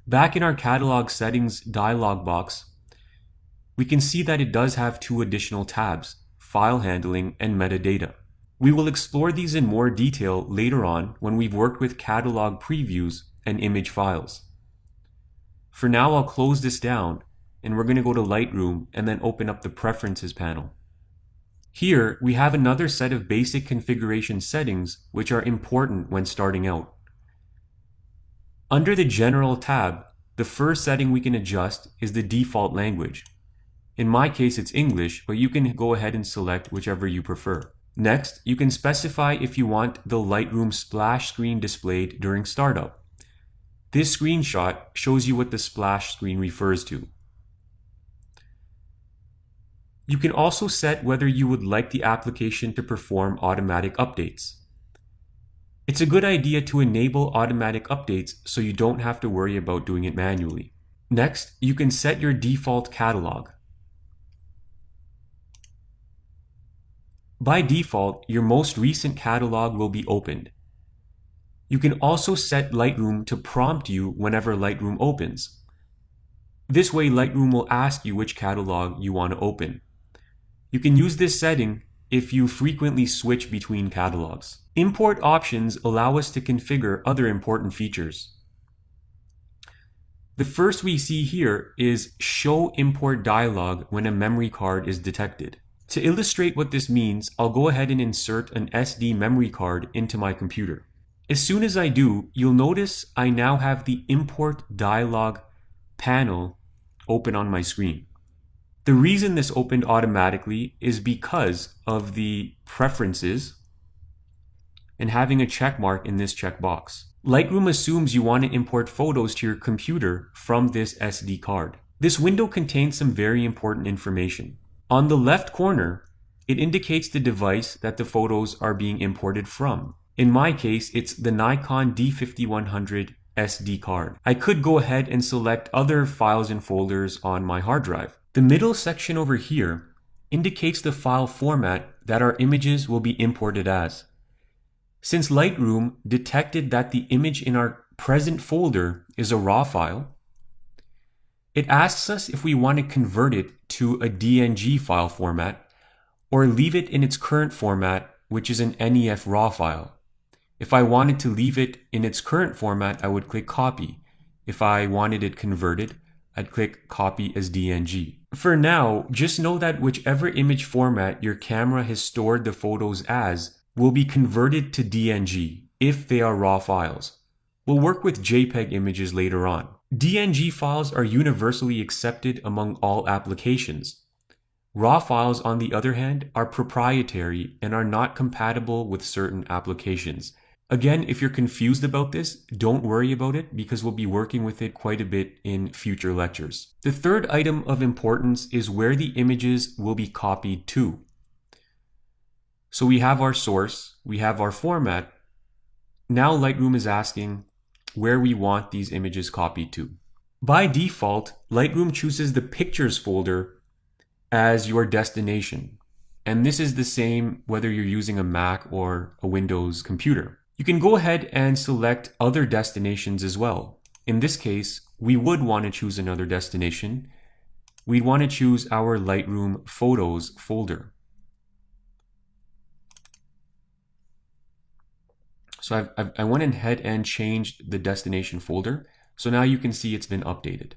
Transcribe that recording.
Back in our catalog settings dialog box, we can see that it does have two additional tabs, file handling and metadata. We will explore these in more detail later on when we've worked with catalog previews and image files. For now, I'll close this down and we're going to go to Lightroom and then open up the Preferences panel. Here, we have another set of basic configuration settings which are important when starting out. Under the General tab, the first setting we can adjust is the default language. In my case, it's English, but you can go ahead and select whichever you prefer. Next, you can specify if you want the Lightroom splash screen displayed during startup. This screenshot shows you what the splash screen refers to. You can also set whether you would like the application to perform automatic updates. It's a good idea to enable automatic updates so you don't have to worry about doing it manually. Next, you can set your default catalog. By default, your most recent catalog will be opened. You can also set Lightroom to prompt you whenever Lightroom opens. This way, Lightroom will ask you which catalog you want to open. You can use this setting if you frequently switch between catalogs. Import options allow us to configure other important features. The first we see here is Show Import Dialog when a memory card is detected. To illustrate what this means, I'll go ahead and insert an SD memory card into my computer. As soon as I do, you'll notice I now have the Import Dialog panel open on my screen. The reason this opened automatically is because of the preferences and having a check mark in this checkbox. Lightroom assumes you want to import photos to your computer from this SD card. This window contains some very important information. On the left corner, it indicates the device that the photos are being imported from. In my case, it's the Nikon D5100 SD card. I could go ahead and select other files and folders on my hard drive. The middle section over here indicates the file format that our images will be imported as. Since Lightroom detected that the image in our present folder is a RAW file, it asks us if we want to convert it to a DNG file format or leave it in its current format, which is an NEF RAW file. If I wanted to leave it in its current format, I would click Copy. If I wanted it converted, I'd click Copy as DNG. For now, just know that whichever image format your camera has stored the photos as will be converted to DNG if they are RAW files. We'll work with JPEG images later on. DNG files are universally accepted among all applications. RAW files, on the other hand, are proprietary and are not compatible with certain applications. Again, if you're confused about this, don't worry about it because we'll be working with it quite a bit in future lectures. The third item of importance is where the images will be copied to. So we have our source, we have our format. Now Lightroom is asking where we want these images copied to. By default, Lightroom chooses the Pictures folder as your destination. And this is the same whether you're using a Mac or a Windows computer. You can go ahead and select other destinations as well. In this case, we would want to choose another destination. We'd want to choose our Lightroom Photos folder. So I went ahead and changed the destination folder. So now you can see it's been updated.